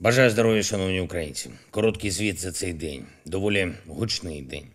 Бажаю здоров'я, шановні українці. Короткий звіт за цей день. Доволі гучний день.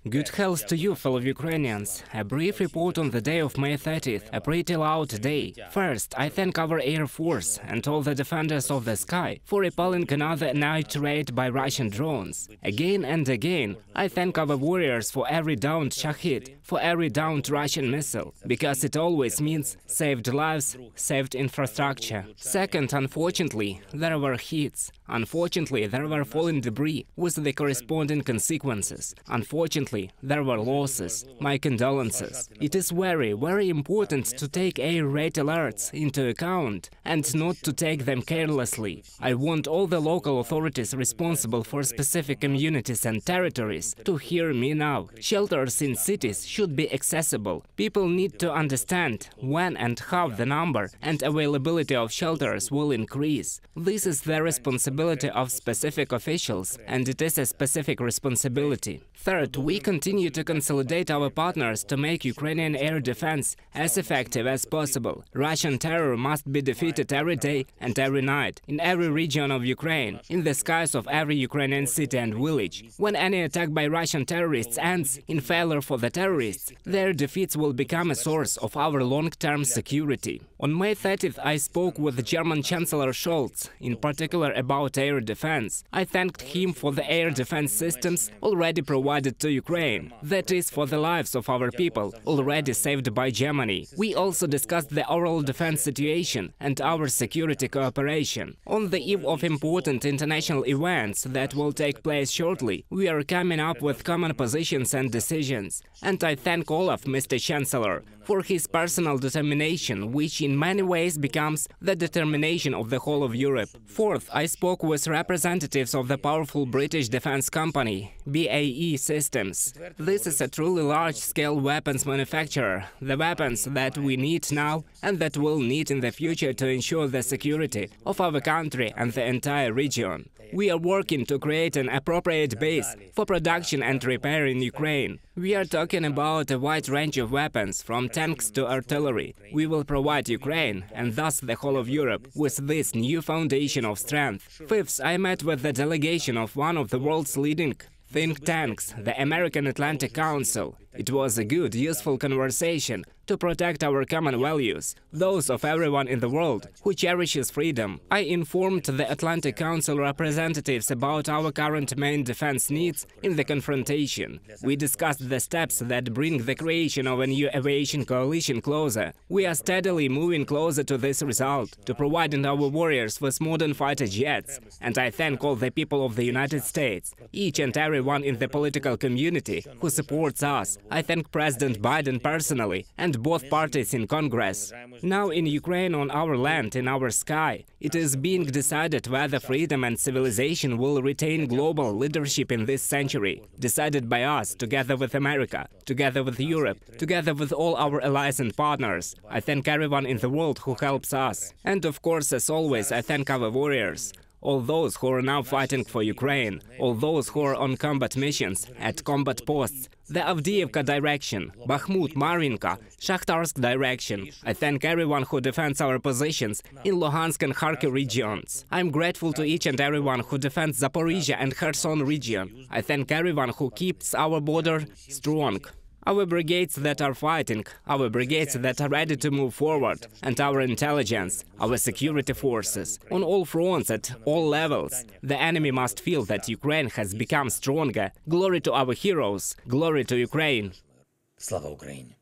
Good health to you, fellow Ukrainians. A brief report on the day of May 30th, a pretty loud day. First, I thank our Air Force and all the defenders of the sky for repelling another night raid by Russian drones. Again and again, I thank our warriors for every downed Shahid, for every downed Russian missile, because it always means saved lives, saved infrastructure. Second, unfortunately, there were hits. Unfortunately, there were fallen debris with the corresponding consequences. Unfortunately, there were losses. My condolences. It is very important to take air raid alerts into account and not to take them carelessly. I want all the local authorities responsible for specific communities and territories to hear me now. Shelters in cities should be accessible. People need to understand when and how the number and availability of shelters will increase. This is the responsibility of specific officials, and it is a specific responsibility. Third, we continue to consolidate our partners to make Ukrainian air defense as effective as possible. Russian terror must be defeated every day and every night, in every region of Ukraine, in the skies of every Ukrainian city and village. When any attack by Russian terrorists ends in failure for the terrorists, their defeats will become a source of our long-term security. On May 30th, I spoke with German Chancellor Scholz, in particular about air defense. I thanked him for the air defense systems already provided to Ukraine, that is, for the lives of our people, already saved by Germany. We also discussed the overall defense situation and our security cooperation. On the eve of important international events that will take place shortly, we are coming up with common positions and decisions. And I thank Olaf, Mr. Chancellor, for his personal determination, which in many ways becomes the determination of the whole of Europe. Fourth, I spoke with representatives of the powerful British defense company, BAE Systems. This is a truly large-scale weapons manufacturer, the weapons that we need now and that we'll need in the future to ensure the security of our country and the entire region. We are working to create an appropriate base for production and repair in Ukraine. We are talking about a wide range of weapons, from tanks to artillery. We will provide Ukraine, and thus the whole of Europe, with this new foundation of strength. Fifth, I met with the delegation of one of the world's leading think tanks, the American Atlantic Council. It was a good, useful conversation to protect our common values, those of everyone in the world who cherishes freedom. I informed the Atlantic Council representatives about our current main defense needs in the confrontation. We discussed the steps that bring the creation of a new aviation coalition closer. We are steadily moving closer to this result, to providing our warriors with modern fighter jets. And I thank all the people of the United States, each and everyone in the political community who supports us. I thank President Biden personally and both parties in Congress. Now in Ukraine, on our land, in our sky, it is being decided whether freedom and civilization will retain global leadership in this century, decided by us, together with America, together with Europe, together with all our allies and partners. I thank everyone in the world who helps us. And of course, as always, I thank our warriors. All those who are now fighting for Ukraine, all those who are on combat missions, at combat posts, the Avdiivka direction, Bakhmut, Marinka, Shakhtarsk direction. I thank everyone who defends our positions in Luhansk and Kharkiv regions. I'm grateful to each and everyone who defends Zaporizhia and Kherson region. I thank everyone who keeps our border strong. Our brigades that are fighting, our brigades that are ready to move forward, and our intelligence, our security forces, on all fronts at all levels. The enemy must feel that Ukraine has become stronger. Glory to our heroes, glory to Ukraine. Слава Україні!